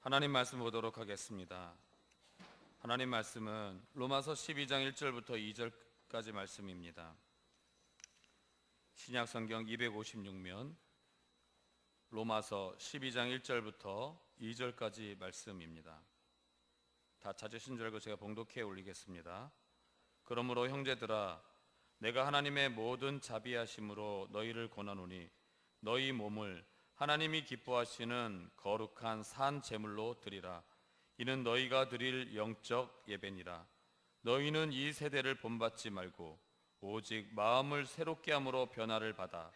하나님 말씀 보도록 하겠습니다. 하나님 말씀은 로마서 12장 1절부터 2절까지 말씀입니다. 신약 성경 256면 로마서 12장 1절부터 2절까지 말씀입니다. 다 찾으신 줄 알고 제가 봉독해 올리겠습니다. 그러므로 형제들아, 내가 하나님의 모든 자비하심으로 너희를 권하노니 너희 몸을 하나님이 기뻐하시는 거룩한 산 제물로 드리라. 이는 너희가 드릴 영적 예배니라. 너희는 이 세대를 본받지 말고 오직 마음을 새롭게 함으로 변화를 받아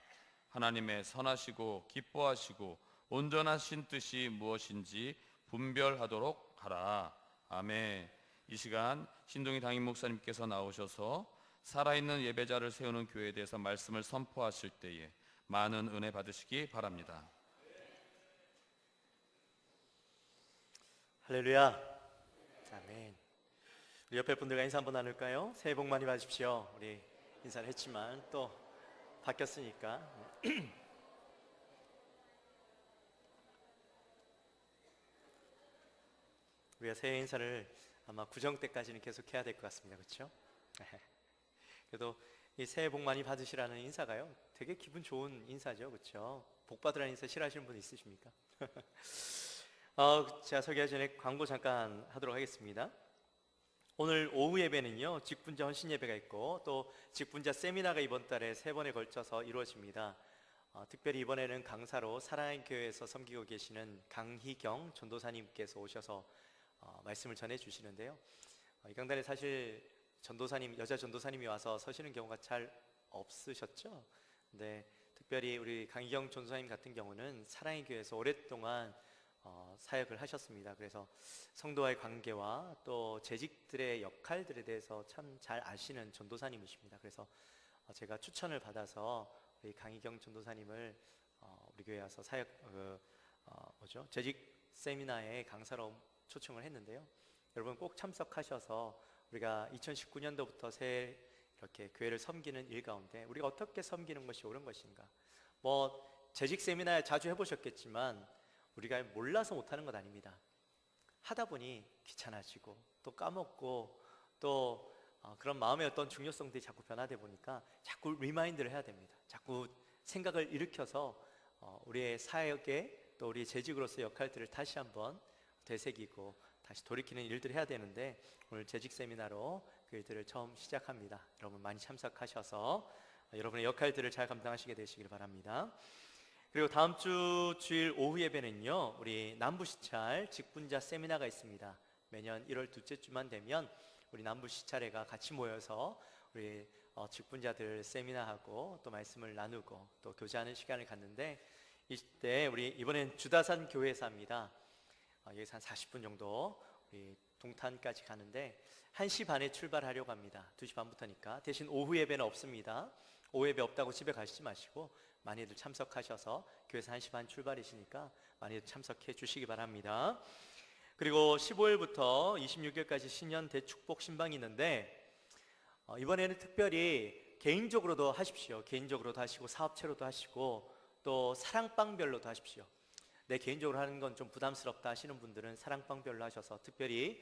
하나님의 선하시고 기뻐하시고 온전하신 뜻이 무엇인지 분별하도록 하라. 아멘. 이 시간 신동희 담임 목사님께서 나오셔서 살아있는 예배자를 세우는 교회에 대해서 말씀을 선포하실 때에 많은 은혜 받으시기 바랍니다. 할렐루야. 아멘. 우리 옆에 분들과 인사 한번 나눌까요? 새해 복 많이 받으십시오. 우리 인사를 했지만 또 바뀌었으니까 우리가 새해 인사를 아마 구정 때까지는 계속 해야 될 것 같습니다. 그렇죠? 그래도 이 새해 복 많이 받으시라는 인사가요, 되게 기분 좋은 인사죠. 그렇죠? 복 받으라는 인사 싫어하시는 분 있으십니까? 제가 소개하기 전에 광고 잠깐 하도록 하겠습니다. 오늘 오후 예배는요, 직분자 헌신 예배가 있고 또 직분자 세미나가 이번 달에 3번에 걸쳐서 이루어집니다. 특별히 이번에는 강사로 사랑의 교회에서 섬기고 계시는 강희경 전도사님께서 오셔서 말씀을 전해 주시는데요. 이 강단에 사실 전도사님, 여자 전도사님이 와서 서시는 경우가 잘 없으셨죠. 근데 특별히 우리 강희경 전도사님 같은 경우는 사랑의 교회에서 오랫동안 사역을 하셨습니다. 그래서 성도와의 관계와 또 재직들의 역할들에 대해서 참 잘 아시는 전도사님이십니다. 그래서 제가 추천을 받아서 우리 강희경 전도사님을 우리 교회에 와서 사역 재직 세미나에 강사로 초청을 했는데요. 여러분 꼭 참석하셔서 우리가 2019년도부터 새해 이렇게 교회를 섬기는 일 가운데 우리가 어떻게 섬기는 것이 옳은 것인가, 재직 세미나에 자주 해보셨겠지만 우리가 몰라서 못하는 것 아닙니다. 하다 보니 귀찮아지고 또 까먹고 또 그런 마음의 어떤 중요성들이 자꾸 변화되다 보니까 자꾸 리마인드를 해야 됩니다. 자꾸 생각을 일으켜서 우리의 사역에 또 우리의 재직으로서의 역할들을 다시 한번 되새기고 다시 돌이키는 일들을 해야 되는데, 오늘 재직 세미나로 그 일들을 처음 시작합니다. 여러분 많이 참석하셔서 여러분의 역할들을 잘 감당하시게 되시길 바랍니다. 그리고 다음 주 주일 오후 예배는요, 우리 남부시찰 직분자 세미나가 있습니다. 매년 1월 둘째 주만 되면 우리 남부시찰회가 같이 모여서 우리 직분자들 세미나하고 또 말씀을 나누고 또 교제하는 시간을 갖는데, 이때 우리 이번엔 주다산 교회에서 합니다. 여기서 한 40분 정도 우리 동탄까지 가는데 1시 반에 출발하려고 합니다. 2시 반부터니까. 대신 오후 예배는 없습니다. 오후 예배 없다고 집에 가시지 마시고 많이들 참석하셔서, 교회에서 1시 반 출발이시니까 많이들 참석해 주시기 바랍니다. 그리고 15일부터 26일까지 신년 대축복 신방이 있는데, 이번에는 특별히 개인적으로도 하십시오. 개인적으로도 하시고 사업체로도 하시고 또 사랑방별로도 하십시오. 내 개인적으로 하는 건 좀 부담스럽다 하시는 분들은 사랑방별로 하셔서, 특별히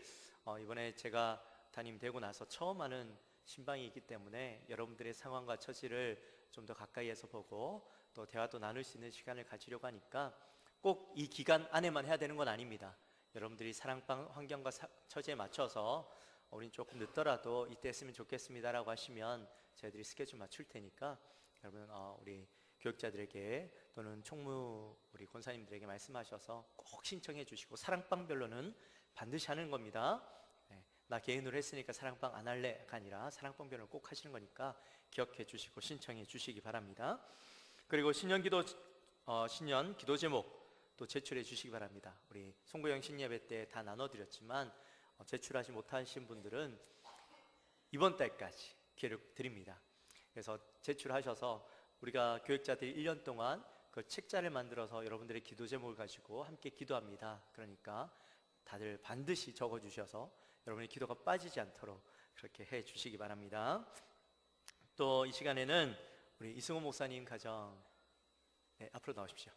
이번에 제가 담임되고 나서 처음 하는 신방이 있기 때문에 여러분들의 상황과 처지를 좀 더 가까이에서 보고 또 대화도 나눌 수 있는 시간을 가지려고 하니까 꼭 이 기간 안에만 해야 되는 건 아닙니다. 여러분들이 사랑방 환경과 처지에 맞춰서 우린 조금 늦더라도 이때 했으면 좋겠습니다라고 하시면 저희들이 스케줄 맞출 테니까 여러분 우리 교육자들에게 또는 총무 우리 권사님들에게 말씀하셔서 꼭 신청해 주시고, 사랑방별로는 반드시 하는 겁니다. 나 개인으로 했으니까 사랑방 안 할래가 아니라 사랑방별로 꼭 하시는 거니까 기억해 주시고 신청해 주시기 바랍니다. 그리고 신년 기도 제목 또 제출해 주시기 바랍니다. 우리 송구영 신예배 때 다 나눠드렸지만 제출하지 못하신 분들은 이번 달까지 기회를 드립니다. 그래서 제출하셔서 우리가 교육자들이 1년 동안 그 책자를 만들어서 여러분들의 기도 제목을 가지고 함께 기도합니다. 그러니까 다들 반드시 적어주셔서 여러분의 기도가 빠지지 않도록 그렇게 해 주시기 바랍니다. 또 이 시간에는 우리 이승호 목사님 가정 앞으로 나오십시오.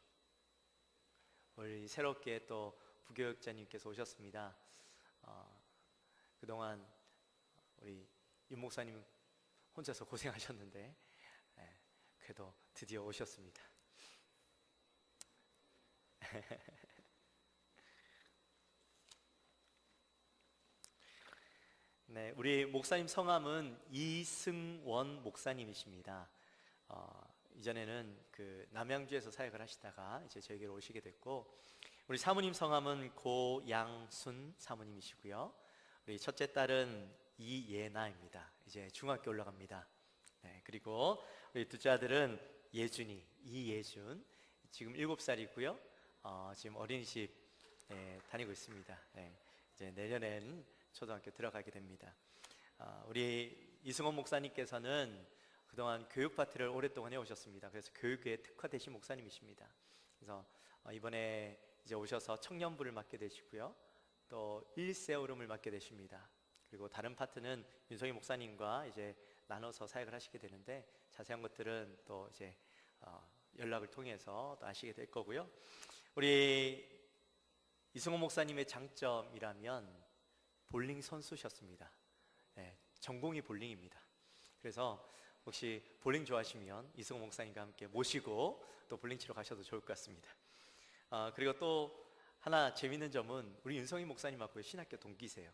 우리 새롭게 또 부교육자님께서 오셨습니다. 그동안 우리 윤 목사님 혼자서 고생하셨는데 그래도 드디어 오셨습니다. 네, 우리 목사님 성함은 이승원 목사님이십니다. 이전에는 그 남양주에서 사역을 하시다가 이제 저에게로 오시게 됐고, 우리 사모님 성함은 고양순 사모님이시고요. 우리 첫째 딸은 이예나입니다. 이제 중학교 올라갑니다. 네, 그리고 우리 둘째 아들은 예준이, 이예준, 지금 7살이고요. 지금 어린이집 다니고 있습니다. 이제 내년엔 초등학교 들어가게 됩니다. 우리 이승원 목사님께서는 그동안 교육 파트를 오랫동안 해오셨습니다. 그래서 교육에 특화되신 목사님이십니다. 그래서 이번에 이제 오셔서 청년부를 맡게 되시고요. 또 일세오름을 맡게 되십니다. 그리고 다른 파트는 윤성희 목사님과 이제 나눠서 사역을 하시게 되는데, 자세한 것들은 또 이제 연락을 통해서 또 아시게 될 거고요. 우리 이승원 목사님의 장점이라면 볼링 선수셨습니다. 전공이 볼링입니다. 그래서 혹시 볼링 좋아하시면 이승원 목사님과 함께 모시고 또 볼링 치러 가셔도 좋을 것 같습니다. 그리고 또 하나 재밌는 점은 우리 윤성희 목사님하고 신학교 동기세요.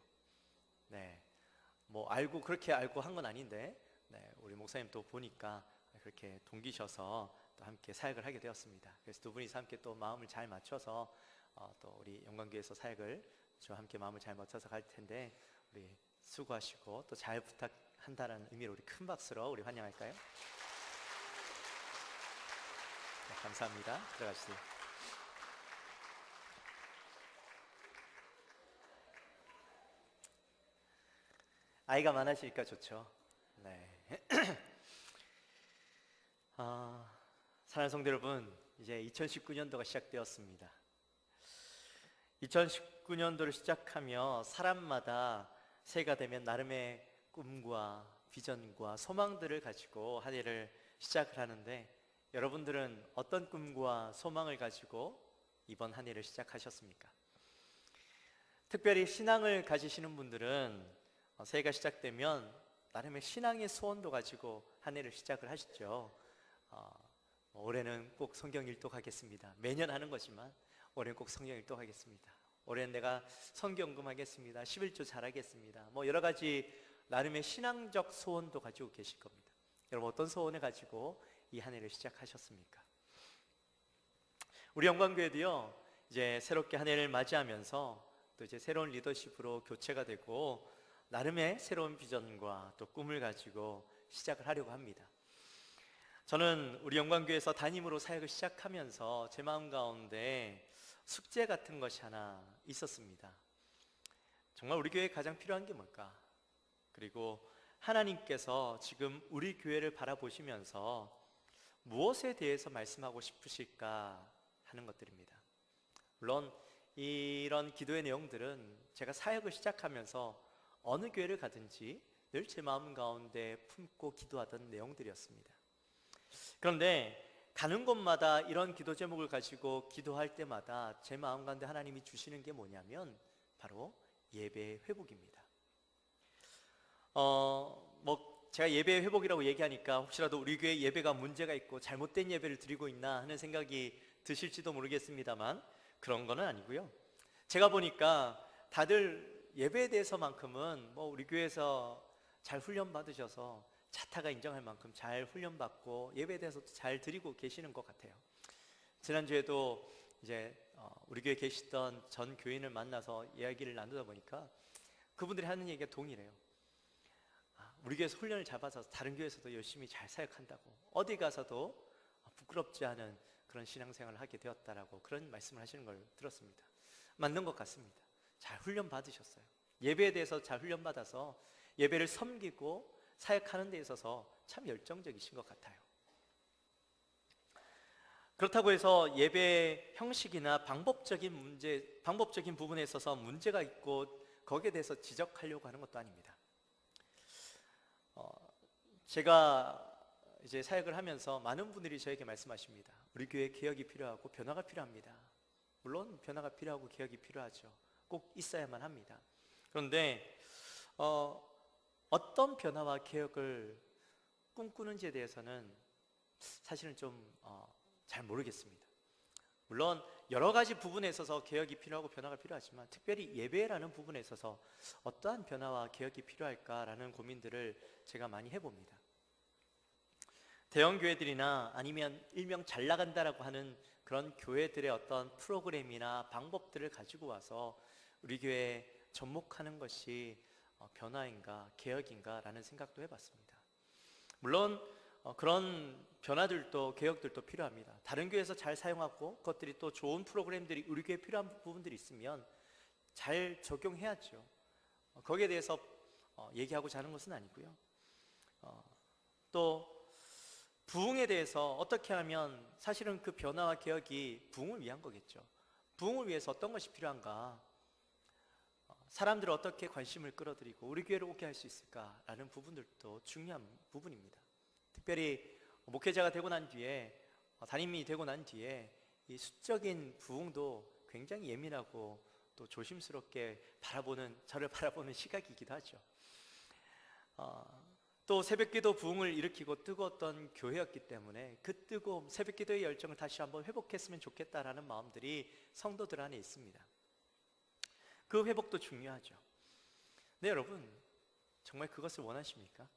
뭐 그렇게 알고 한 건 아닌데, 우리 목사님 또 보니까 그렇게 동기셔서 또 함께 사역을 하게 되었습니다. 그래서 두 분이서 함께 또 마음을 잘 맞춰서 또 우리 영광교회에서 사역을 저와 함께 마음을 잘 맞춰서 갈 텐데, 우리 수고하시고 또 잘 부탁한다는 의미로 우리 큰 박수로 우리 환영할까요? 네, 감사합니다. 들어가주세요. 아이가 많아지니까 좋죠. 네. 사랑하는 성도 여러분, 이제 2019년도가 시작되었습니다. 2019년도를 시작하며 사람마다 새해가 되면 나름의 꿈과 비전과 소망들을 가지고 한 해를 시작을 하는데, 여러분들은 어떤 꿈과 소망을 가지고 이번 한 해를 시작하셨습니까? 특별히 신앙을 가지시는 분들은 새해가 시작되면 나름의 신앙의 소원도 가지고 한 해를 시작을 하시죠. 올해는 꼭 성경 일독하겠습니다. 매년 하는 거지만 올해는 꼭 성경 일독하겠습니다. 올해는 내가 성경금 하겠습니다. 11조 잘하겠습니다. 뭐 여러 가지 나름의 신앙적 소원도 가지고 계실 겁니다. 여러분, 어떤 소원을 가지고 이 한 해를 시작하셨습니까? 우리 영광교회도요, 이제 새롭게 한 해를 맞이하면서 또 이제 새로운 리더십으로 교체가 되고 나름의 새로운 비전과 또 꿈을 가지고 시작을 하려고 합니다. 저는 우리 영광교회에서 담임으로 사역을 시작하면서 제 마음 가운데 숙제 같은 것이 하나 있었습니다. 정말 우리 교회에 가장 필요한 게 뭘까? 그리고 하나님께서 지금 우리 교회를 바라보시면서 무엇에 대해서 말씀하고 싶으실까 하는 것들입니다. 물론 이런 기도의 내용들은 제가 사역을 시작하면서 어느 교회를 가든지 늘 제 마음 가운데 품고 기도하던 내용들이었습니다. 그런데 가는 곳마다 이런 기도 제목을 가지고 기도할 때마다 제 마음 가운데 하나님이 주시는 게 뭐냐면 바로 예배의 회복입니다. 제가 예배의 회복이라고 얘기하니까 혹시라도 우리 교회 예배가 문제가 있고 잘못된 예배를 드리고 있나 하는 생각이 드실지도 모르겠습니다만, 그런 거는 아니고요. 제가 보니까 다들 예배에 대해서만큼은 뭐 우리 교회에서 잘 훈련 받으셔서 자타가 인정할 만큼 잘 훈련받고 예배에 대해서도 잘 드리고 계시는 것 같아요. 지난주에도 이제 우리 교회에 계시던 전 교인을 만나서 이야기를 나누다 보니까 그분들이 하는 얘기가 동일해요. 우리 교회에서 훈련을 잘 받아서 다른 교회에서도 열심히 잘 사역한다고, 어디 가서도 부끄럽지 않은 그런 신앙생활을 하게 되었다라고 그런 말씀을 하시는 걸 들었습니다. 맞는 것 같습니다. 잘 훈련 받으셨어요. 예배에 대해서 잘 훈련 받아서 예배를 섬기고 사역하는 데 있어서 참 열정적이신 것 같아요. 그렇다고 해서 예배 형식이나 방법적인 부분에 있어서 문제가 있고 거기에 대해서 지적하려고 하는 것도 아닙니다. 제가 이제 사역을 하면서 많은 분들이 저에게 말씀하십니다. 우리 교회 개혁이 필요하고 변화가 필요합니다. 물론 변화가 필요하고 개혁이 필요하죠. 꼭 있어야만 합니다. 그런데 어떤 변화와 개혁을 꿈꾸는지에 대해서는 사실은 좀 잘 모르겠습니다. 물론 여러 가지 부분에 있어서 개혁이 필요하고 변화가 필요하지만 특별히 예배라는 부분에 있어서 어떠한 변화와 개혁이 필요할까라는 고민들을 제가 많이 해봅니다. 대형 교회들이나 아니면 일명 잘 나간다라고 하는 그런 교회들의 어떤 프로그램이나 방법들을 가지고 와서 우리 교회에 접목하는 것이 변화인가 개혁인가라는 생각도 해봤습니다. 물론 그런 변화들도 개혁들도 필요합니다. 다른 교회에서 잘 사용하고 그것들이 또 좋은 프로그램들이 우리 교회에 필요한 부분들이 있으면 잘 적용해야죠. 거기에 대해서 얘기하고자 하는 것은 아니고요. 또 부흥에 대해서 어떻게 하면 사실은 그 변화와 개혁이 부흥을 위한 거겠죠. 부흥을 위해서 어떤 것이 필요한가, 사람들을 어떻게 관심을 끌어들이고 우리 교회를 오게 할 수 있을까라는 부분들도 중요한 부분입니다. 특별히 목회자가 되고 난 뒤에 담임이 되고 난 뒤에 이 수적인 부흥도 굉장히 예민하고 또 조심스럽게 저를 바라보는 시각이기도 하죠. 또 새벽기도 부흥을 일으키고 뜨거웠던 교회였기 때문에 그 뜨거움, 새벽기도의 열정을 다시 한번 회복했으면 좋겠다라는 마음들이 성도들 안에 있습니다. 그 회복도 중요하죠. 네, 여러분, 정말 그것을 원하십니까?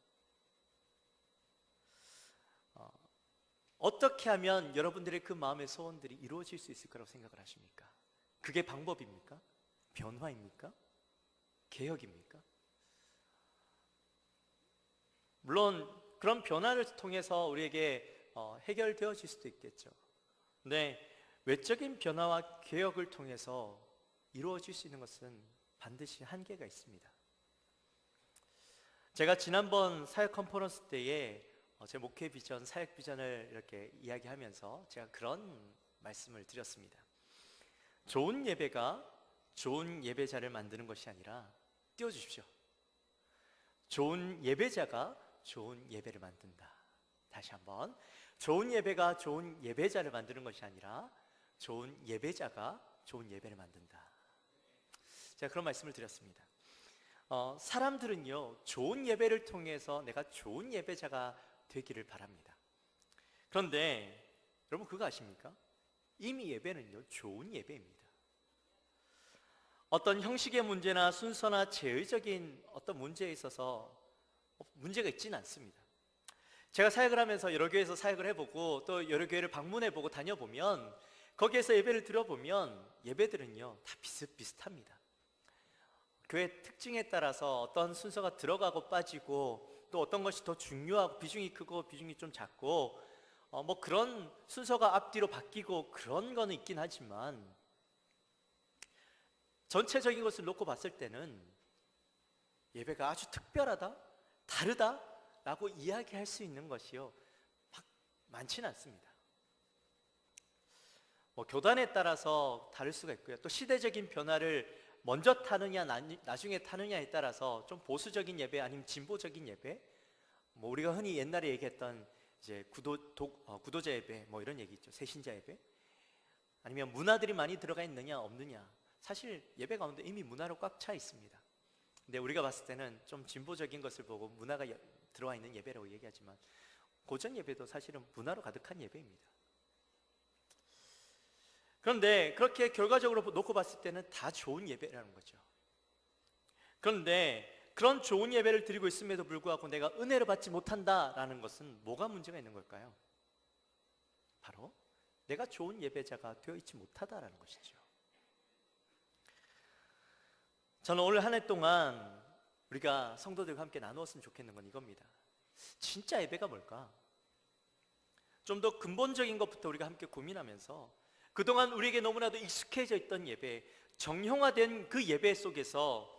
어떻게 하면 여러분들의 그 마음의 소원들이 이루어질 수 있을 거라고 생각을 하십니까? 그게 방법입니까? 변화입니까? 개혁입니까? 물론 그런 변화를 통해서 우리에게 해결되어질 수도 있겠죠. 근데 외적인 변화와 개혁을 통해서 이루어질 수 있는 것은 반드시 한계가 있습니다. 제가 지난번 사역 컨퍼런스 때에 제 목회 비전, 사역 비전을 이렇게 이야기하면서 제가 그런 말씀을 드렸습니다. 좋은 예배가 좋은 예배자를 만드는 것이 아니라, 띄워주십시오. 좋은 예배자가 좋은 예배를 만든다. 다시 한번, 좋은 예배가 좋은 예배자를 만드는 것이 아니라 좋은 예배자가 좋은 예배를 만든다. 제가 그런 말씀을 드렸습니다. 사람들은요, 좋은 예배를 통해서 내가 좋은 예배자가 되기를 바랍니다. 그런데 여러분 그거 아십니까? 이미 예배는요, 좋은 예배입니다. 어떤 형식의 문제나 순서나 제의적인 어떤 문제에 있어서 문제가 있지는 않습니다. 제가 사역을 하면서 여러 교회에서 사역을 해보고 또 여러 교회를 방문해보고 다녀보면 거기에서 예배를 들어보면 예배들은요, 다 비슷비슷합니다. 교회 특징에 따라서 어떤 순서가 들어가고 빠지고 또 어떤 것이 더 중요하고 비중이 크고 비중이 좀 작고 뭐 그런 순서가 앞뒤로 바뀌고 그런 거는 있긴 하지만 전체적인 것을 놓고 봤을 때는 예배가 아주 특별하다, 다르다라고 이야기할 수 있는 것이요, 많지는 않습니다. 뭐 교단에 따라서 다를 수가 있고요. 또 시대적인 변화를 먼저 타느냐 나중에 타느냐에 따라서 좀 보수적인 예배 아니면 진보적인 예배, 뭐 우리가 흔히 옛날에 얘기했던 이제 구도자 예배 뭐 이런 얘기 있죠. 새신자 예배, 아니면 문화들이 많이 들어가 있느냐 없느냐. 사실 예배 가운데 이미 문화로 꽉 차 있습니다. 근데 우리가 봤을 때는 좀 진보적인 것을 보고 문화가 들어와 있는 예배라고 얘기하지만 고전 예배도 사실은 문화로 가득한 예배입니다. 그런데 그렇게 결과적으로 놓고 봤을 때는 다 좋은 예배라는 거죠. 그런데 그런 좋은 예배를 드리고 있음에도 불구하고 내가 은혜를 받지 못한다라는 것은 뭐가 문제가 있는 걸까요? 바로 내가 좋은 예배자가 되어 있지 못하다라는 것이죠. 저는 오늘 한 해 동안 우리가 성도들과 함께 나누었으면 좋겠는 건 이겁니다. 진짜 예배가 뭘까? 좀 더 근본적인 것부터 우리가 함께 고민하면서 그동안 우리에게 너무나도 익숙해져 있던 예배, 정형화된 그 예배 속에서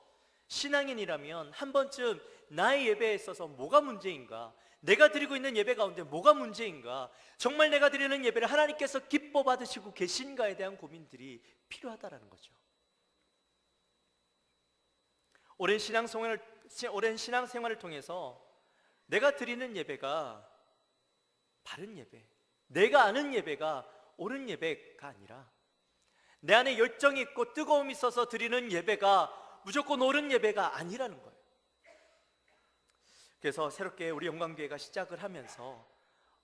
신앙인이라면 한 번쯤 나의 예배에 있어서 뭐가 문제인가, 내가 드리고 있는 예배 가운데 뭐가 문제인가, 정말 내가 드리는 예배를 하나님께서 기뻐 받으시고 계신가에 대한 고민들이 필요하다라는 거죠. 오랜 신앙생활을 통해서 내가 드리는 예배가 바른 예배, 내가 아는 예배가 옳은 예배가 아니라 내 안에 열정이 있고 뜨거움이 있어서 드리는 예배가 무조건 옳은 예배가 아니라는 거예요. 그래서 새롭게 우리 영광교회가 시작을 하면서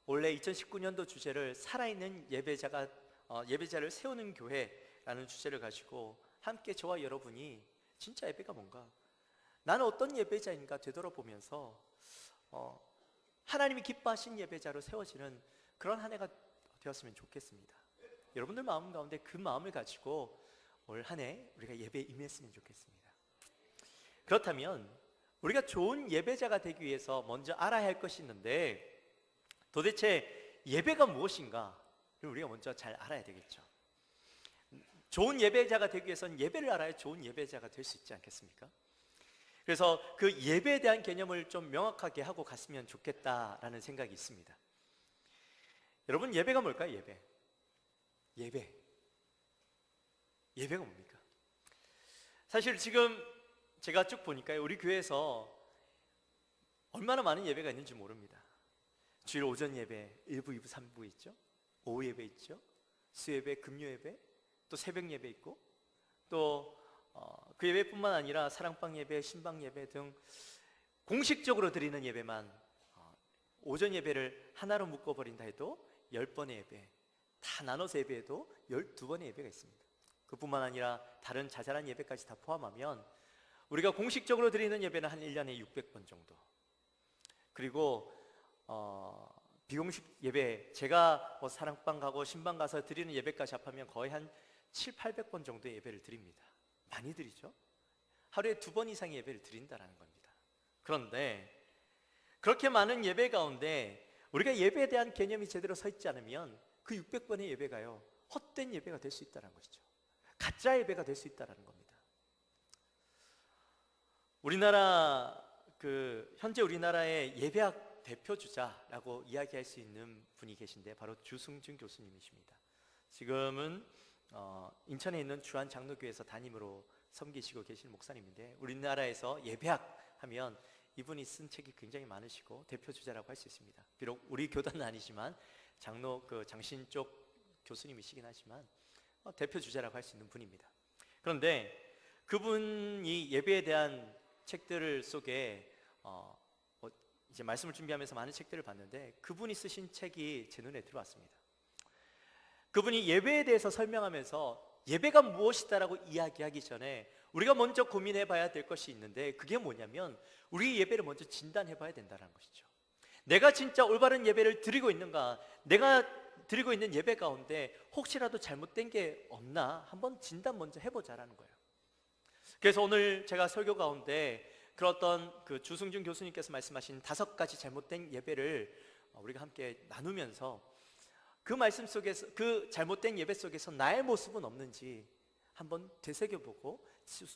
원래 2019년도 주제를 살아있는 예배자를 세우는 교회라는 주제를 가지고 함께 저와 여러분이 진짜 예배가 뭔가, 나는 어떤 예배자인가 되돌아보면서 하나님이 기뻐하신 예배자로 세워지는 그런 한 해가 되었으면 좋겠습니다. 여러분들 마음 가운데 그 마음을 가지고 올 한 해 우리가 예배에 임했으면 좋겠습니다. 그렇다면 우리가 좋은 예배자가 되기 위해서 먼저 알아야 할 것이 있는데, 도대체 예배가 무엇인가 우리가 먼저 잘 알아야 되겠죠. 좋은 예배자가 되기 위해서는 예배를 알아야 좋은 예배자가 될 수 있지 않겠습니까? 그래서 그 예배에 대한 개념을 좀 명확하게 하고 갔으면 좋겠다라는 생각이 있습니다. 여러분, 예배가 뭘까요? 예배가 뭡니까? 사실 지금 제가 쭉 보니까 우리 교회에서 얼마나 많은 예배가 있는지 모릅니다. 주일 오전 예배 1부, 2부, 3부 있죠. 오후 예배 있죠. 수예배, 금요예배, 또 새벽 예배 있고, 또 그 예배뿐만 아니라 사랑방 예배, 신방 예배 등 공식적으로 드리는 예배만 오전 예배를 하나로 묶어버린다 해도 10번의 예배, 다 나눠서 예배해도 12번의 예배가 있습니다. 그뿐만 아니라 다른 자잘한 예배까지 다 포함하면 우리가 공식적으로 드리는 예배는 한 1년에 600번 정도, 그리고 비공식 예배, 제가 뭐 사랑방 가고 신방 가서 드리는 예배까지 합하면 거의 한 700~800번 정도의 예배를 드립니다. 많이 드리죠. 하루에 2번 이상의 예배를 드린다는 겁니다. 그런데 그렇게 많은 예배 가운데 우리가 예배에 대한 개념이 제대로 서 있지 않으면 그 600번의 예배가요, 헛된 예배가 될 수 있다는 것이죠. 가짜 예배가 될 수 있다는 겁니다. 현재 우리나라의 예배학 대표주자라고 이야기할 수 있는 분이 계신데 바로 주승준 교수님이십니다. 지금은 인천에 있는 주한 장로교회에서 담임으로 섬기시고 계시는 목사님인데, 우리나라에서 예배학 하면 이분이 쓴 책이 굉장히 많으시고 대표주자라고 할 수 있습니다. 비록 우리 교단은 아니지만 장신 쪽 교수님이시긴 하지만 대표주자라고 할 수 있는 분입니다. 그런데 그분이 예배에 대한 책들 속에 이제 말씀을 준비하면서 많은 책들을 봤는데, 그분이 쓰신 책이 제 눈에 들어왔습니다. 그분이 예배에 대해서 설명하면서 예배가 무엇이다라고 이야기하기 전에 우리가 먼저 고민해 봐야 될 것이 있는데, 그게 뭐냐면 우리 예배를 먼저 진단해 봐야 된다는 것이죠. 내가 진짜 올바른 예배를 드리고 있는가, 내가 드리고 있는 예배 가운데 혹시라도 잘못된 게 없나 한번 진단 먼저 해보자라는 거예요. 그래서 오늘 제가 설교 가운데 그 주승준 교수님께서 말씀하신 5가지 잘못된 예배를 우리가 함께 나누면서 그 말씀 속에서, 그 잘못된 예배 속에서 나의 모습은 없는지 한번 되새겨보고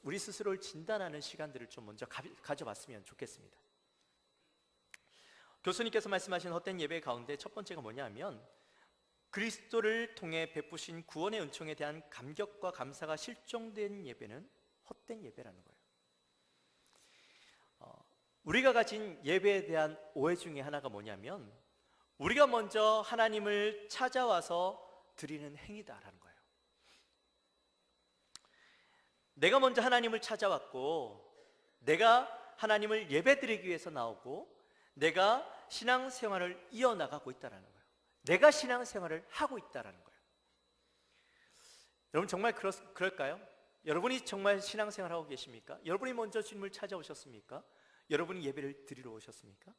우리 스스로를 진단하는 시간들을 좀 먼저 가져봤으면 좋겠습니다. 교수님께서 말씀하신 헛된 예배 가운데 첫 번째가 뭐냐면, 그리스도를 통해 베푸신 구원의 은총에 대한 감격과 감사가 실종된 예배는 헛된 예배라는 거예요. 우리가 가진 예배에 대한 오해 중에 하나가 뭐냐면, 우리가 먼저 하나님을 찾아와서 드리는 행위다라는 거예요. 내가 먼저 하나님을 찾아왔고, 내가 하나님을 예배드리기 위해서 나오고, 내가 신앙생활을 이어나가고 있다는 거예요. 내가 신앙생활을 하고 있다는 거예요. 여러분 정말 그럴까요? 여러분이 정말 신앙생활을 하고 계십니까? 여러분이 먼저 주님을 찾아오셨습니까? 여러분이 예배를 드리러 오셨습니까?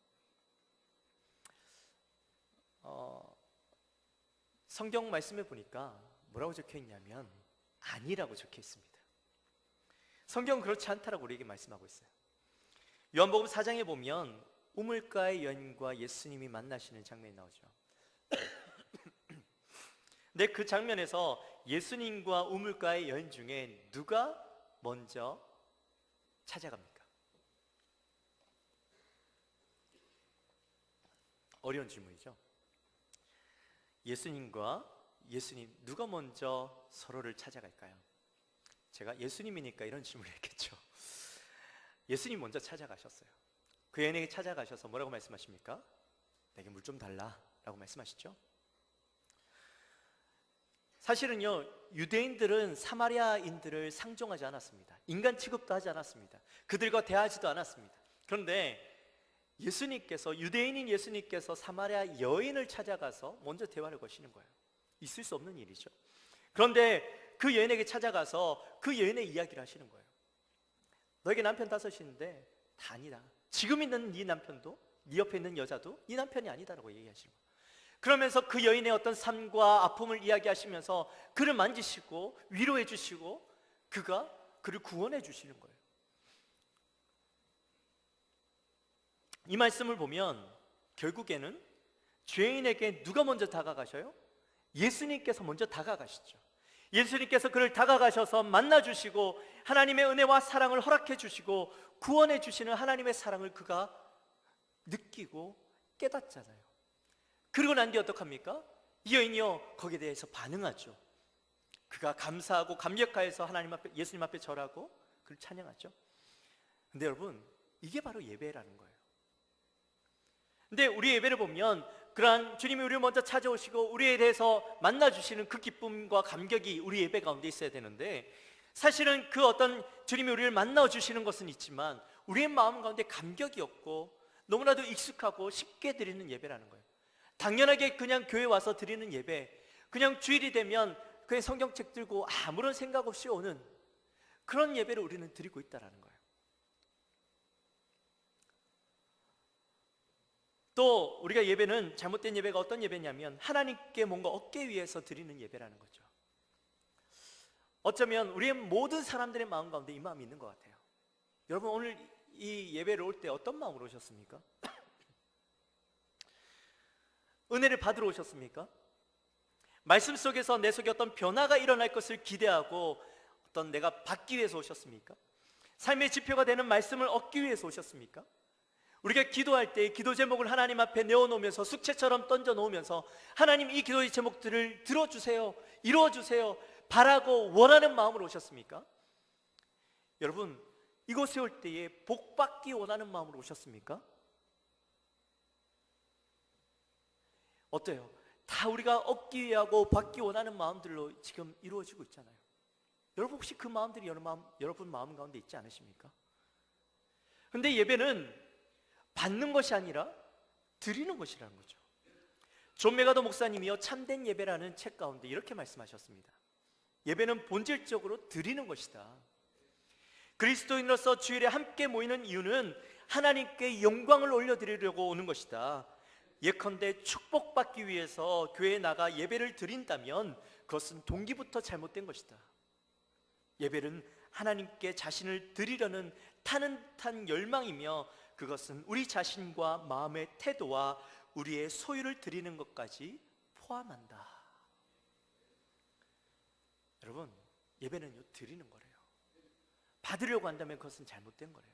성경 말씀에 보니까 뭐라고 적혀 있냐면 아니라고 적혀 있습니다. 성경은 그렇지 않다라고 우리에게 말씀하고 있어요. 요한복음 4장에 보면 우물가의 여인과 예수님이 만나시는 장면이 나오죠. 근데 그 장면에서 예수님과 우물가의 여인 중에 누가 먼저 찾아갑니까? 어려운 질문이죠. 예수님 누가 먼저 서로를 찾아갈까요? 제가 예수님이니까 이런 질문을 했겠죠. 예수님 먼저 찾아가셨어요. 그 여인에게 찾아가셔서 뭐라고 말씀하십니까? 내게 물 좀 달라 라고 말씀하시죠. 사실은요, 유대인들은 사마리아인들을 상종하지 않았습니다. 인간 취급도 하지 않았습니다. 그들과 대화하지도 않았습니다. 그런데 유대인인 예수님께서 사마리아 여인을 찾아가서 먼저 대화를 거시는 거예요. 있을 수 없는 일이죠. 그런데 그 여인에게 찾아가서 그 여인의 이야기를 하시는 거예요. 너에게 남편 5인데 다 아니다. 지금 있는 네 남편도, 네 옆에 있는 여자도 네 남편이 아니다라고 얘기하시는 거예요. 그러면서 그 여인의 어떤 삶과 아픔을 이야기하시면서 그를 만지시고 위로해 주시고 그를 구원해 주시는 거예요. 이 말씀을 보면 결국에는 죄인에게 누가 먼저 다가가셔요? 예수님께서 먼저 다가가시죠. 예수님께서 그를 다가가셔서 만나주시고 하나님의 은혜와 사랑을 허락해 주시고 구원해 주시는 하나님의 사랑을 그가 느끼고 깨닫잖아요. 그리고 난 뒤에 어떡합니까? 이 여인이요, 거기에 대해서 반응하죠. 그가 감사하고 감격하여서 하나님 앞에, 예수님 앞에 절하고 그를 찬양하죠. 근데 여러분, 이게 바로 예배라는 거예요. 근데 우리 예배를 보면 그러한 주님이 우리를 먼저 찾아오시고 우리에 대해서 만나주시는 그 기쁨과 감격이 우리 예배 가운데 있어야 되는데, 사실은 그 어떤 주님이 우리를 만나주시는 것은 있지만 우리의 마음 가운데 감격이 없고 너무나도 익숙하고 쉽게 드리는 예배라는 거예요. 당연하게 그냥 교회 와서 드리는 예배, 그냥 주일이 되면 그냥 성경책 들고 아무런 생각 없이 오는 그런 예배를 우리는 드리고 있다는 거예요. 또 우리가 예배는, 잘못된 예배가 어떤 예배냐면 하나님께 뭔가 얻기 위해서 드리는 예배라는 거죠. 어쩌면 우리의 모든 사람들의 마음 가운데 이 마음이 있는 것 같아요. 여러분, 오늘 이 예배를 올 때 어떤 마음으로 오셨습니까? 은혜를 받으러 오셨습니까? 말씀 속에서 내 속에 어떤 변화가 일어날 것을 기대하고 어떤 내가 받기 위해서 오셨습니까? 삶의 지표가 되는 말씀을 얻기 위해서 오셨습니까? 우리가 기도할 때 기도 제목을 하나님 앞에 내어놓으면서 숙제처럼 던져놓으면서 하나님, 이 기도의 제목들을 들어주세요, 이루어주세요 바라고 원하는 마음으로 오셨습니까? 여러분, 이곳에 올 때에 복받기 원하는 마음으로 오셨습니까? 어때요? 다 우리가 얻기 위하고 받기 원하는 마음들로 지금 이루어지고 있잖아요. 여러분, 혹시 그 마음들이 여러분 마음 가운데 있지 않으십니까? 근데 예배는 받는 것이 아니라 드리는 것이라는 거죠. 존 메가더 목사님이요, 참된 예배라는 책 가운데 이렇게 말씀하셨습니다. 예배는 본질적으로 드리는 것이다. 그리스도인으로서 주일에 함께 모이는 이유는 하나님께 영광을 올려드리려고 오는 것이다. 예컨대 축복받기 위해서 교회에 나가 예배를 드린다면 그것은 동기부터 잘못된 것이다. 예배는 하나님께 자신을 드리려는 타는 열망이며 그것은 우리 자신과 마음의 태도와 우리의 소유를 드리는 것까지 포함한다. 여러분, 예배는요, 드리는 거래요. 받으려고 한다면 그것은 잘못된 거래요.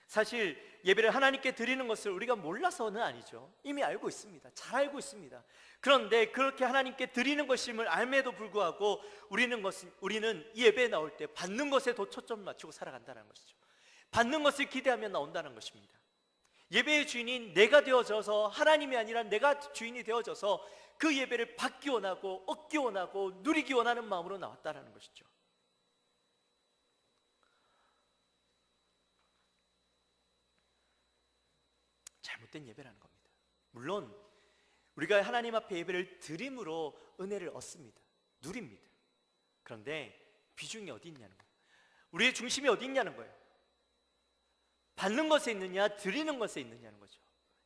사실 예배를 하나님께 드리는 것을 우리가 몰라서는 아니죠. 이미 알고 있습니다. 잘 알고 있습니다. 그런데 그렇게 하나님께 드리는 것임을 알매도 불구하고 우리는 이 예배에 나올 때 받는 것에 더 초점을 맞추고 살아간다는 것이죠. 받는 것을 기대하며 나온다는 것입니다. 예배의 주인인 내가 되어져서, 하나님이 아니라 내가 주인이 되어져서 그 예배를 받기 원하고 얻기 원하고 누리기 원하는 마음으로 나왔다는 것이죠. 잘못된 예배라는 겁니다. 물론 우리가 하나님 앞에 예배를 드림으로 은혜를 얻습니다. 누립니다. 그런데 비중이 어디 있냐는 거예요. 우리의 중심이 어디 있냐는 거예요. 받는 것에 있느냐, 드리는 것에 있느냐는 거죠.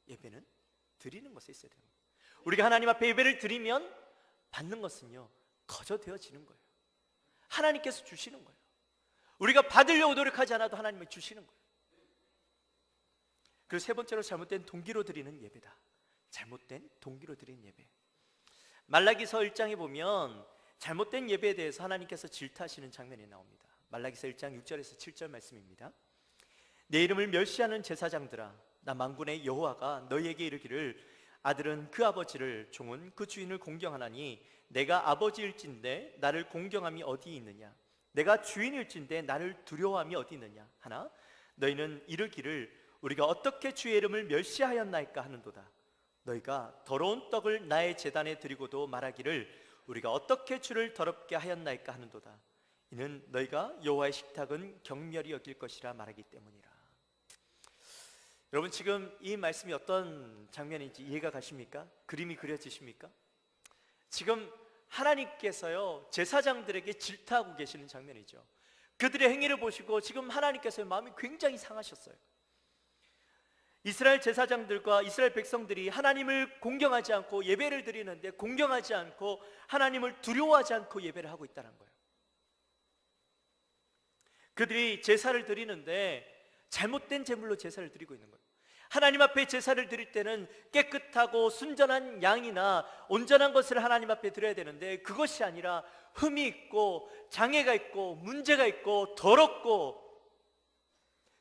예배는 드리는 것에 있어야 됩니다. 우리가 하나님 앞에 예배를 드리면 받는 것은요, 거저되어지는 거예요. 하나님께서 주시는 거예요. 우리가 받으려고 노력하지 않아도 하나님이 주시는 거예요. 그리고 세 번째로, 잘못된 동기로 드리는 예배다. 잘못된 동기로 드리는 예배. 말라기서 1장에 보면 잘못된 예배에 대해서 하나님께서 질타하시는 장면이 나옵니다. 말라기서 1장 6절에서 7절 말씀입니다. 내 이름을 멸시하는 제사장들아, 나 만군의 여호와가 너희에게 이르기를 아들은 그 아버지를, 종은 그 주인을 공경하나니 내가 아버지일진데 나를 공경함이 어디 있느냐? 내가 주인일진데 나를 두려워함이 어디 있느냐? 하나 너희는 이르기를 우리가 어떻게 주의 이름을 멸시하였나이까 하는도다. 너희가 더러운 떡을 나의 제단에 드리고도 말하기를 우리가 어떻게 주를 더럽게 하였나이까 하는도다. 이는 너희가 여호와의 식탁은 경멸히 여길 것이라 말하기 때문이라. 여러분, 지금 이 말씀이 어떤 장면인지 이해가 가십니까? 그림이 그려지십니까? 지금 하나님께서요, 제사장들에게 질타하고 계시는 장면이죠. 그들의 행위를 보시고 지금 하나님께서의 마음이 굉장히 상하셨어요. 이스라엘 제사장들과 이스라엘 백성들이 하나님을 공경하지 않고 예배를 드리는데, 공경하지 않고 하나님을 두려워하지 않고 예배를 하고 있다는 거예요. 그들이 제사를 드리는데 잘못된 제물로 제사를 드리고 있는 거예요. 하나님 앞에 제사를 드릴 때는 깨끗하고 순전한 양이나 온전한 것을 하나님 앞에 드려야 되는데, 그것이 아니라 흠이 있고 장애가 있고 문제가 있고 더럽고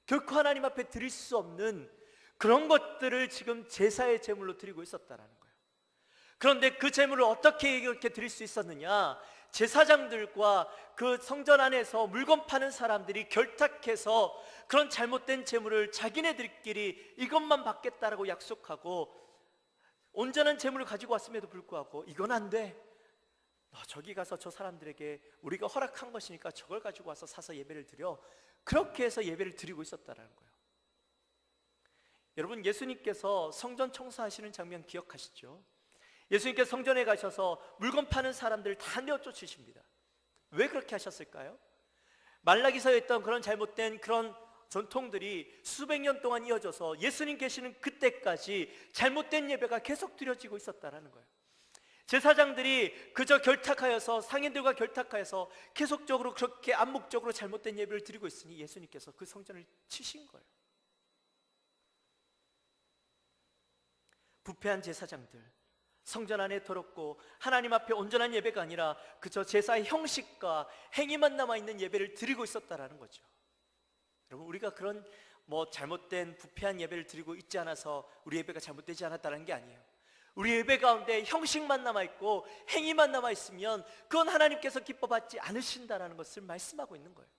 결코 하나님 앞에 드릴 수 없는 그런 것들을 지금 제사의 제물로 드리고 있었다는 거예요. 그런데 그 제물을 어떻게 이렇게 드릴 수 있었느냐? 제사장들과 그 성전 안에서 물건 파는 사람들이 결탁해서 그런 잘못된 제물을 자기네들끼리 이것만 받겠다라고 약속하고 온전한 제물을 가지고 왔음에도 불구하고 이건 안 돼, 너 저기 가서 저 사람들에게 우리가 허락한 것이니까 저걸 가지고 와서 사서 예배를 드려, 그렇게 해서 예배를 드리고 있었다라는 거예요. 여러분, 예수님께서 성전 청소하시는 장면 기억하시죠? 예수님께서 성전에 가셔서 물건 파는 사람들을 다 내어쫓으십니다. 왜 그렇게 하셨을까요? 말라기서에 있던 그런 잘못된 그런 전통들이 수백 년 동안 이어져서 예수님 계시는 그때까지 잘못된 예배가 계속 드려지고 있었다는 거예요. 제사장들이 그저 결탁하여서, 상인들과 결탁하여서 계속적으로 그렇게 암묵적으로 잘못된 예배를 드리고 있으니 예수님께서 그 성전을 치신 거예요. 부패한 제사장들, 성전 안에 더럽고 하나님 앞에 온전한 예배가 아니라 그저 제사의 형식과 행위만 남아있는 예배를 드리고 있었다라는 거죠. 여러분, 우리가 그런 잘못된 부패한 예배를 드리고 있지 않아서 우리 예배가 잘못되지 않았다는 게 아니에요. 우리 예배 가운데 형식만 남아있고 행위만 남아있으면 그건 하나님께서 기뻐받지 않으신다라는 것을 말씀하고 있는 거예요.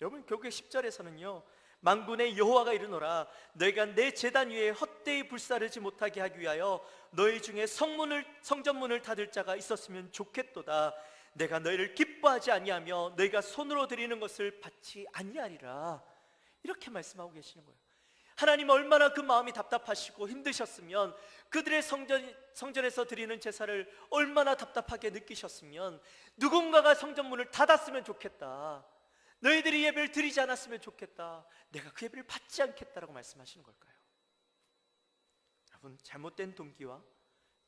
여러분, 결국에 10절에서는요, 만군의 여호와가 이르노라, 너희가 내 제단 위에 헛되이 불사르지 못하게 하기 위하여 너희 중에 성전문을 닫을 자가 있었으면 좋겠도다. 내가 너희를 기뻐하지 아니하며 너희가 손으로 드리는 것을 받지 아니하리라. 이렇게 말씀하고 계시는 거예요. 하나님 얼마나 그 마음이 답답하시고 힘드셨으면, 그들의 성전에서 드리는 제사를 얼마나 답답하게 느끼셨으면 누군가가 성전문을 닫았으면 좋겠다, 너희들이 예배를 드리지 않았으면 좋겠다, 내가 그 예배를 받지 않겠다라고 말씀하시는 걸까요? 여러분, 잘못된 동기와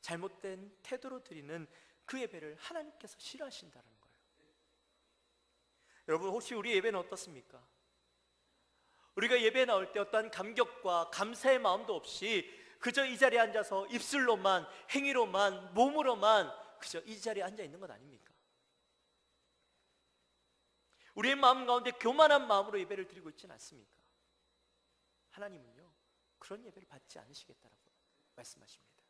잘못된 태도로 드리는 그 예배를 하나님께서 싫어하신다는 거예요. 여러분, 혹시 우리 예배는 어떻습니까? 우리가 예배에 나올 때 어떠한 감격과 감사의 마음도 없이 그저 이 자리에 앉아서 입술로만, 행위로만, 몸으로만 그저 이 자리에 앉아 있는 것 아닙니까? 우리의 마음 가운데 교만한 마음으로 예배를 드리고 있지는 않습니까? 하나님은요, 그런 예배를 받지 않으시겠다라고 말씀하십니다.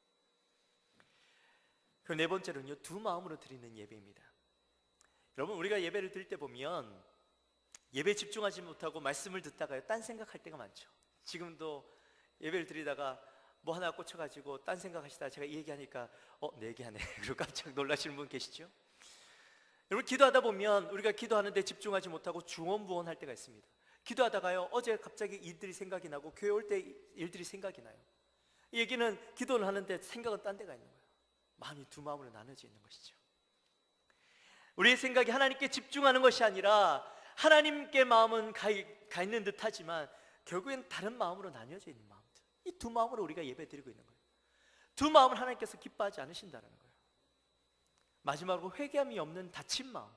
그리고 네 번째로는요, 두 마음으로 드리는 예배입니다. 여러분, 우리가 예배를 드릴 때 보면 예배에 집중하지 못하고 말씀을 듣다가요, 딴 생각할 때가 많죠. 지금도 예배를 드리다가 뭐 하나 꽂혀가지고 딴 생각하시다가 제가 이 얘기하니까 내 얘기하네 그리고 깜짝 놀라시는 분 계시죠? 여러분, 기도하다 보면 우리가 기도하는데 집중하지 못하고 중언부언할 때가 있습니다. 기도하다가요, 어제 갑자기 일들이 생각이 나고 교회 올 때 일들이 생각이 나요. 이 얘기는 기도를 하는데 생각은 딴 데가 있는 거예요. 마음이 두 마음으로 나눠져 있는 것이죠. 우리의 생각이 하나님께 집중하는 것이 아니라 하나님께 마음은 가 있는 듯 하지만 결국엔 다른 마음으로 나뉘어져 있는 마음들, 이 두 마음으로 우리가 예배 드리고 있는 거예요. 두 마음을 하나님께서 기뻐하지 않으신다는 거예요. 마지막으로 회개함이 없는 닫힌 마음.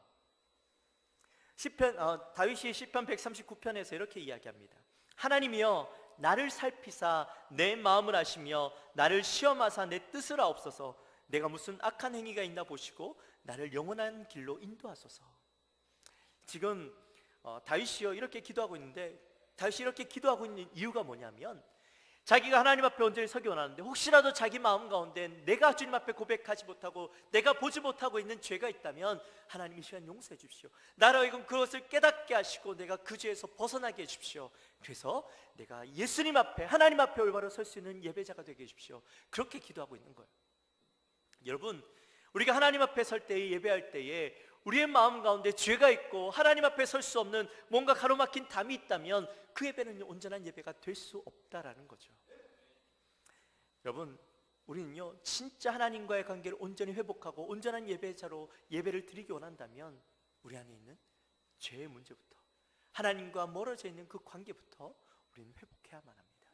다윗이 시편 139편에서 이렇게 이야기합니다. 하나님이여, 나를 살피사 내 마음을 아시며 나를 시험하사 내 뜻을 아옵소서. 내가 무슨 악한 행위가 있나 보시고 나를 영원한 길로 인도하소서. 지금 다윗이요, 이렇게 기도하고 있는데, 다윗이 이렇게 기도하고 있는 이유가 뭐냐면, 자기가 하나님 앞에 온전히 서기 원하는데 혹시라도 자기 마음 가운데 내가 주님 앞에 고백하지 못하고 내가 보지 못하고 있는 죄가 있다면 하나님 이 시간 용서해 주십시오. 나로 하여금 그것을 깨닫게 하시고 내가 그 죄에서 벗어나게 해주십시오. 그래서 내가 예수님 앞에, 하나님 앞에 올바로 설 수 있는 예배자가 되게 해주십시오. 그렇게 기도하고 있는 거예요. 여러분, 우리가 하나님 앞에 설 때에, 예배할 때에 우리의 마음 가운데 죄가 있고 하나님 앞에 설 수 없는 뭔가 가로막힌 담이 있다면 그 예배는 온전한 예배가 될 수 없다라는 거죠. 여러분, 우리는요 진짜 하나님과의 관계를 온전히 회복하고 온전한 예배자로 예배를 드리기 원한다면 우리 안에 있는 죄의 문제부터, 하나님과 멀어져 있는 그 관계부터 우리는 회복해야만 합니다.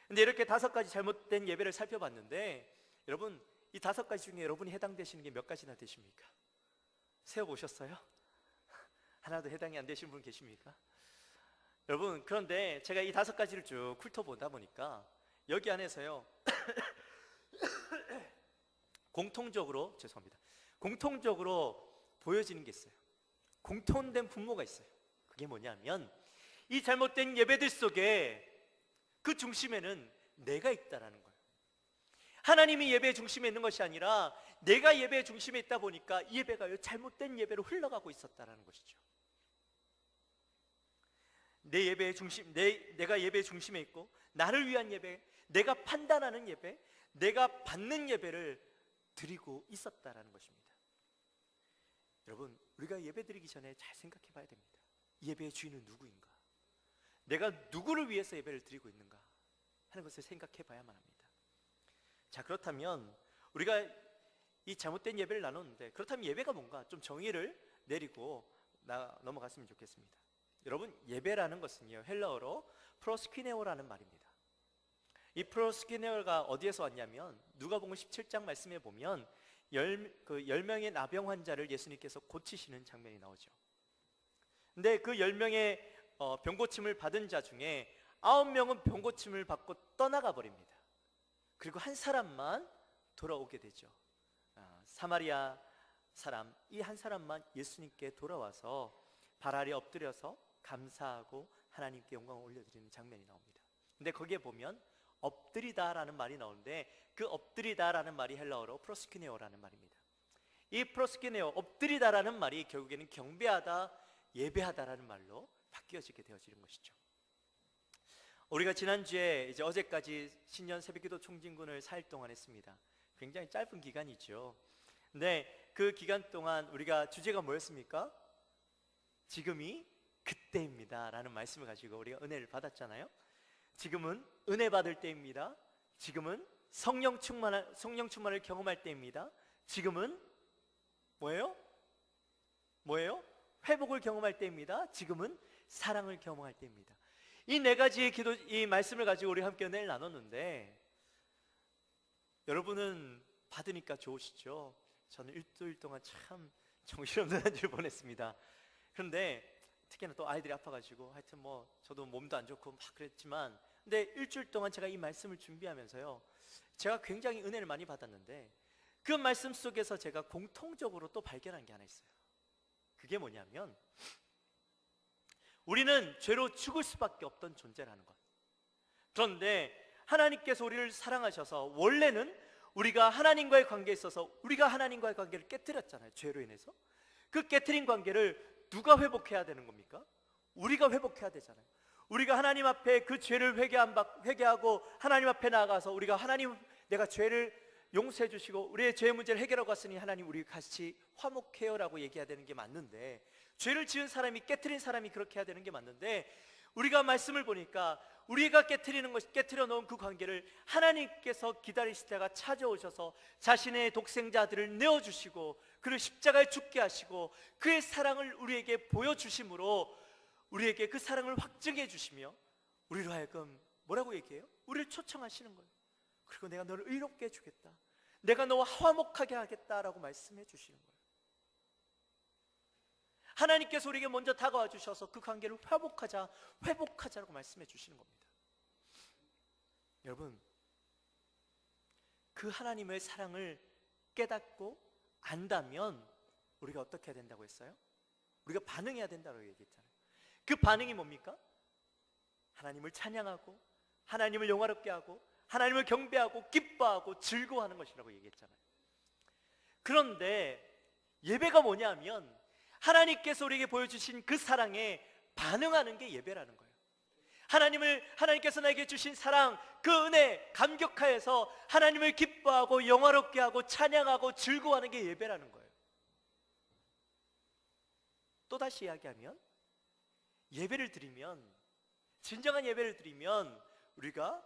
근데 이렇게 5가지 잘못된 예배를 살펴봤는데, 여러분 이 5가지 중에 여러분이 해당되시는 게 몇 가지나 되십니까? 세어보셨어요? 하나도 해당이 안 되신 분 계십니까? 여러분, 그런데 제가 이 5가지를 쭉 훑어보다 보니까 여기 안에서요 공통적으로 보여지는 게 있어요. 공통된 분모가 있어요. 그게 뭐냐면 이 잘못된 예배들 속에 그 중심에는 내가 있다라는 거예요. 하나님이 예배의 중심에 있는 것이 아니라 내가 예배의 중심에 있다 보니까 이 예배가 잘못된 예배로 흘러가고 있었다라는 것이죠. 내가 예배의 중심에 있고 나를 위한 예배, 내가 판단하는 예배, 내가 받는 예배를 드리고 있었다라는 것입니다. 여러분, 우리가 예배 드리기 전에 잘 생각해 봐야 됩니다. 이 예배의 주인은 누구인가? 내가 누구를 위해서 예배를 드리고 있는가 하는 것을 생각해 봐야만 합니다. 자, 그렇다면 우리가 이 잘못된 예배를 나눴는데, 그렇다면 예배가 뭔가 좀 정의를 내리고 넘어갔으면 좋겠습니다. 여러분, 예배라는 것은요 헬라어로 프로스퀴네오라는 말입니다. 이 프로스퀴네오가 어디에서 왔냐면 누가복음 17장 말씀에 보면 10명의 나병 환자를 예수님께서 고치시는 장면이 나오죠. 근데 그 10명의 병고침을 받은 자 중에 9명은 병고침을 받고 떠나가 버립니다. 그리고 한 사람만 돌아오게 되죠. 사마리아 사람, 이 한 사람만 예수님께 돌아와서 발 아래 엎드려서 감사하고 하나님께 영광을 올려드리는 장면이 나옵니다. 근데 거기에 보면 엎드리다라는 말이 나오는데, 그 엎드리다라는 말이 헬라어로 프로스키네오라는 말입니다. 이 프로스키네오, 엎드리다라는 말이 결국에는 경배하다, 예배하다라는 말로 바뀌어지게 되어지는 것이죠. 우리가 지난주에 어제까지 신년 새벽기도 총진군을 4일 동안 했습니다. 굉장히 짧은 기간이죠. 근데 그 기간 동안 우리가 주제가 뭐였습니까? 지금이 그때입니다 라는 말씀을 가지고 우리가 은혜를 받았잖아요. 지금은 은혜 받을 때입니다. 지금은 성령 충만을 경험할 때입니다. 지금은 뭐예요? 회복을 경험할 때입니다. 지금은 사랑을 경험할 때입니다. 이 4가지의 이 말씀을 가지고 우리 함께 은혜를 나눴는데, 여러분은 받으니까 좋으시죠? 저는 일주일 동안 참 정신없는 한 주를 보냈습니다. 그런데 특히나 또 아이들이 아파가지고 하여튼 저도 몸도 안 좋고 막 그랬지만, 근데 일주일 동안 제가 이 말씀을 준비하면서요 제가 굉장히 은혜를 많이 받았는데, 그 말씀 속에서 제가 공통적으로 또 발견한 게 하나 있어요. 그게 뭐냐면 우리는 죄로 죽을 수밖에 없던 존재라는 것. 그런데 하나님께서 우리를 사랑하셔서 원래는 우리가 하나님과의 관계에 있어서 우리가 하나님과의 관계를 깨뜨렸잖아요. 죄로 인해서. 그 깨뜨린 관계를 누가 회복해야 되는 겁니까? 우리가 회복해야 되잖아요. 우리가 하나님 앞에 그 죄를 회개하고 하나님 앞에 나아가서 우리가 하나님, 내가 죄를 용서해 주시고 우리의 죄의 문제를 해결하고 왔으니 하나님 우리 같이 화목해요 라고 얘기해야 되는 게 맞는데, 죄를 지은 사람이, 깨트린 사람이 그렇게 해야 되는 게 맞는데, 우리가 말씀을 보니까 우리가 깨트려 놓은 그 관계를 하나님께서 기다리실 때가 찾아오셔서 자신의 독생자들을 내어주시고 그를 십자가에 죽게 하시고 그의 사랑을 우리에게 보여주심으로 우리에게 그 사랑을 확증해 주시며 우리로 하여금 뭐라고 얘기해요? 우리를 초청하시는 거예요. 그리고 내가 너를 의롭게 해주겠다, 내가 너와 화목하게 하겠다라고 말씀해 주시는 거예요. 하나님께서 우리에게 먼저 다가와 주셔서 그 관계를 회복하자라고 말씀해 주시는 겁니다. 여러분, 그 하나님의 사랑을 깨닫고 안다면 우리가 어떻게 해야 된다고 했어요? 우리가 반응해야 된다고 얘기했잖아요. 그 반응이 뭡니까? 하나님을 찬양하고 하나님을 영화롭게 하고 하나님을 경배하고 기뻐하고 즐거워하는 것이라고 얘기했잖아요. 그런데 예배가 뭐냐면 하나님께서 우리에게 보여주신 그 사랑에 반응하는 게 예배라는 거예요. 하나님께서 나에게 주신 사랑, 그 은혜 감격하여서 하나님을 기뻐하고 영화롭게 하고 찬양하고 즐거워하는 게 예배라는 거예요. 또다시 이야기하면 예배를 드리면, 진정한 예배를 드리면 우리가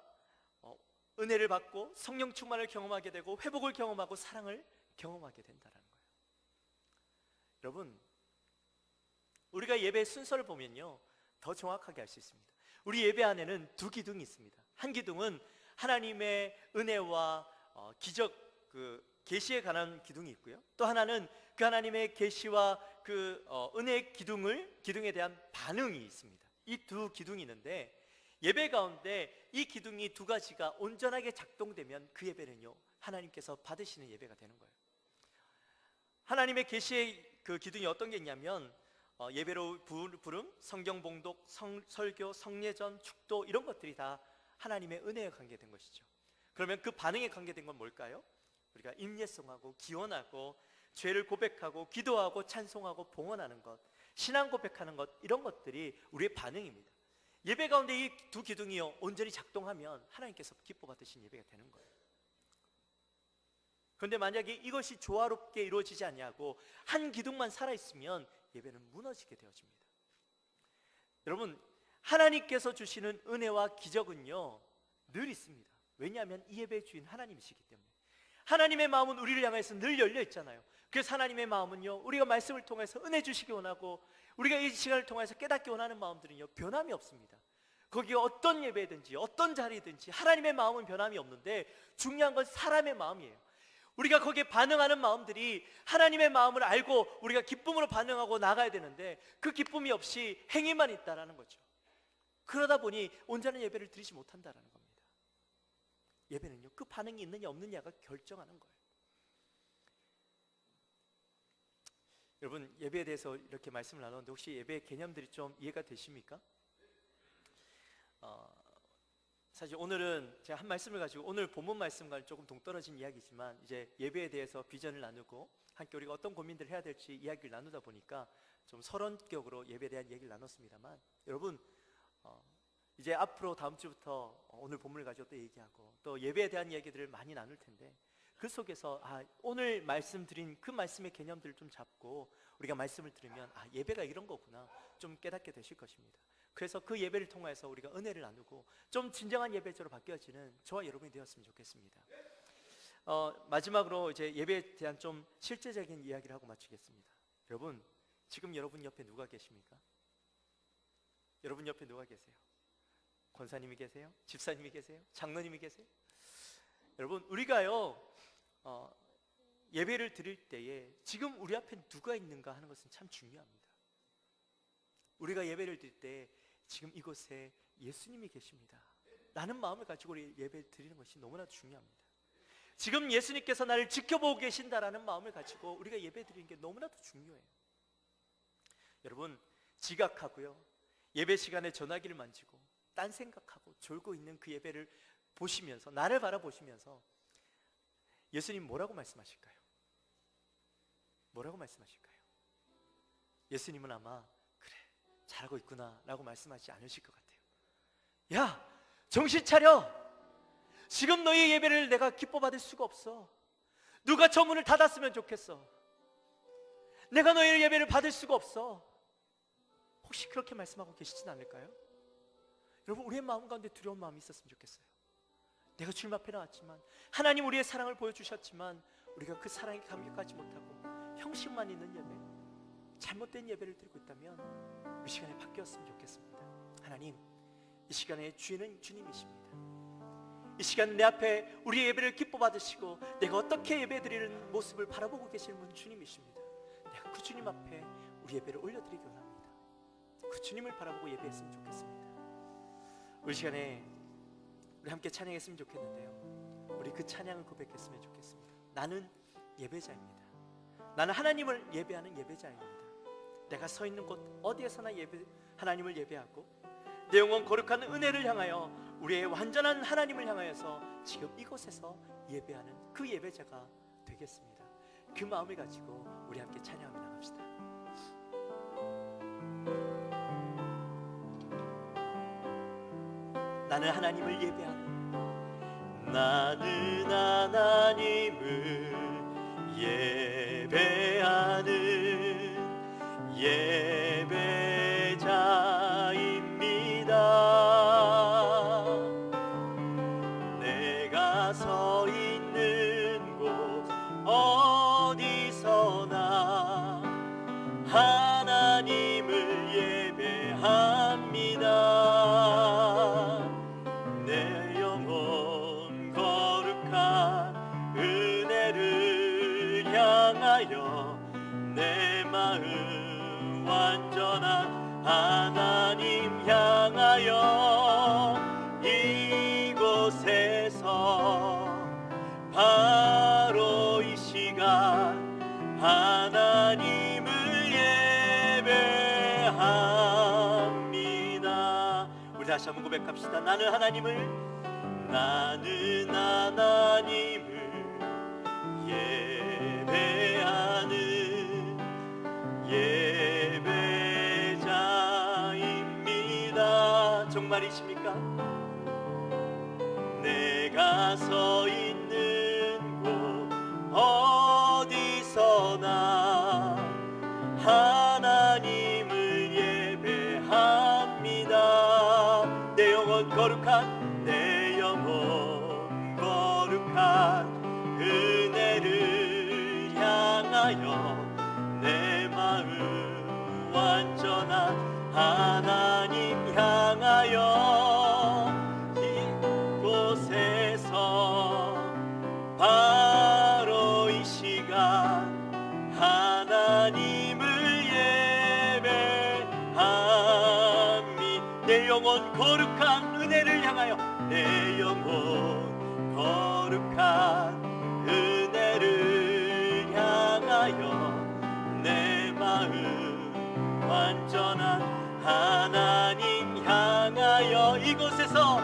은혜를 받고 성령 충만을 경험하게 되고 회복을 경험하고 사랑을 경험하게 된다는 거예요. 여러분, 우리가 예배의 순서를 보면요 더 정확하게 알 수 있습니다. 우리 예배 안에는 두 기둥이 있습니다. 한 기둥은 하나님의 은혜와 기적, 계시에 관한 기둥이 있고요. 또 하나는 그 하나님의 계시와 은혜의 기둥에 대한 반응이 있습니다. 이 두 기둥이 있는데, 예배 가운데 이 기둥이 두 가지가 온전하게 작동되면 그 예배는요 하나님께서 받으시는 예배가 되는 거예요. 하나님의 계시의 그 기둥이 어떤 게 있냐면 예배로 부름, 성경 봉독, 설교, 성례전, 축도, 이런 것들이 다 하나님의 은혜에 관계된 것이죠. 그러면 그 반응에 관계된 건 뭘까요? 우리가 임예송하고 기원하고 죄를 고백하고 기도하고 찬송하고 봉헌하는 것, 신앙 고백하는 것, 이런 것들이 우리의 반응입니다. 예배 가운데 이 두 기둥이요 온전히 작동하면 하나님께서 기뻐 받으신 예배가 되는 거예요. 그런데 만약에 이것이 조화롭게 이루어지지 않냐고 한 기둥만 살아있으면 예배는 무너지게 되어집니다. 여러분, 하나님께서 주시는 은혜와 기적은요 늘 있습니다. 왜냐하면 이 예배의 주인 하나님이시기 때문에. 하나님의 마음은 우리를 향해서 늘 열려 있잖아요. 그래서 하나님의 마음은요 우리가 말씀을 통해서 은혜 주시기 원하고 우리가 이 시간을 통해서 깨닫기 원하는 마음들은요 변함이 없습니다. 거기가 어떤 예배든지 어떤 자리든지 하나님의 마음은 변함이 없는데, 중요한 건 사람의 마음이에요. 우리가 거기에 반응하는 마음들이 하나님의 마음을 알고 우리가 기쁨으로 반응하고 나가야 되는데, 그 기쁨이 없이 행위만 있다라는 거죠. 그러다 보니 온전한 예배를 드리지 못한다라는 겁니다. 예배는요 그 반응이 있느냐 없느냐가 결정하는 거예요. 여러분, 예배에 대해서 이렇게 말씀을 나눴는데 혹시 예배의 개념들이 좀 이해가 되십니까? 사실 오늘은 제가 한 말씀을 가지고 오늘 본문 말씀과는 조금 동떨어진 이야기지만, 이제 예배에 대해서 비전을 나누고 함께 우리가 어떤 고민들을 해야 될지 이야기를 나누다 보니까 좀 서론격으로 예배에 대한 얘기를 나눴습니다만, 여러분 이제 앞으로 다음 주부터 오늘 본문을 가지고 또 얘기하고 또 예배에 대한 얘기들을 많이 나눌 텐데, 그 속에서 오늘 말씀드린 그 말씀의 개념들을 좀 잡고 우리가 말씀을 들으면 예배가 이런 거구나 좀 깨닫게 되실 것입니다. 그래서 그 예배를 통해서 우리가 은혜를 나누고 좀 진정한 예배자로 바뀌어지는 저와 여러분이 되었으면 좋겠습니다. 마지막으로 이제 예배에 대한 좀 실제적인 이야기를 하고 마치겠습니다. 여러분, 지금 여러분 옆에 누가 계십니까? 여러분 옆에 누가 계세요? 권사님이 계세요? 집사님이 계세요? 장로님이 계세요? 여러분, 우리가요 예배를 드릴 때에 지금 우리 앞에 누가 있는가 하는 것은 참 중요합니다. 우리가 예배를 드릴 때 지금 이곳에 예수님이 계십니다 라는 마음을 가지고 우리 예배를 드리는 것이 너무나 중요합니다. 지금 예수님께서 나를 지켜보고 계신다라는 마음을 가지고 우리가 예배 드리는 게 너무나도 중요해요. 여러분, 지각하고요 예배 시간에 전화기를 만지고 딴 생각하고 졸고 있는 그 예배를 보시면서, 나를 바라보시면서 예수님 뭐라고 말씀하실까요? 뭐라고 말씀하실까요? 예수님은 아마 그래 잘하고 있구나 라고 말씀하시지 않으실 것 같아요. 야, 정신 차려. 지금 너희 예배를 내가 기뻐 받을 수가 없어. 누가 저 문을 닫았으면 좋겠어. 내가 너희 예배를 받을 수가 없어. 혹시 그렇게 말씀하고 계시진 않을까요? 여러분, 우리의 마음 가운데 두려운 마음이 있었으면 좋겠어요. 내가 주님 앞에 나왔지만, 하나님 우리의 사랑을 보여주셨지만 우리가 그 사랑에 감격하지 못하고 형식만 있는 예배, 잘못된 예배를 드리고 있다면 이 시간에 바뀌었으면 좋겠습니다. 하나님, 이 시간에 주인은 주님이십니다. 이 시간 내 앞에 우리의 예배를 기뻐 받으시고 내가 어떻게 예배 드리는 모습을 바라보고 계시는 분 주님이십니다. 내가 그 주님 앞에 우리 예배를 올려드리기 원합니다. 그 주님을 바라보고 예배했으면 좋겠습니다. 우리 시간에 우리 함께 찬양했으면 좋겠는데요, 우리 그 찬양을 고백했으면 좋겠습니다. 나는 예배자입니다. 나는 하나님을 예배하는 예배자입니다. 내가 서 있는 곳 어디에서나 하나님을 예배하고 내 영혼 거룩한 은혜를 향하여 우리의 완전한 하나님을 향하여서 지금 이곳에서 예배하는 그 예배자가 되겠습니다. 그 마음을 가지고 우리 함께 찬양하며 나갑시다. 나는 하나님을 예배하는, 나는 하나님을 예배하는 예배자입니다. 내가 서 있는 곳 어디서나 하나님을 예배합니다. 내 영혼 거룩한 은혜를 향하여 내 마음 완전한 하나님 향하여 이곳에서 바로 이 시간 하나님을 예배합니다. 우리 다시 한번 고백합시다. 나는 하나님을 예배하는 예배자입니다. 정말이십니까? 내가 서 있는 곳 어디서나 하나님을 예배합니다. 내 영혼 거룩한, 내 영혼 거룩한 은혜를 향하여 내 마음 완전한 하나님 향하여 이곳에서 바로 이 시간 하나님을 예배합니다. 내 영혼 거룩한 은혜를 향하여, 내 영혼 거룩한 은혜를 향하여 내 마음 완전한 하나님 향하여 이곳에서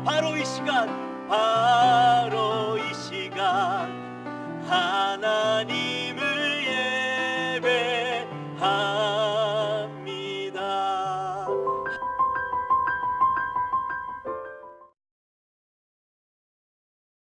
바로 이 시간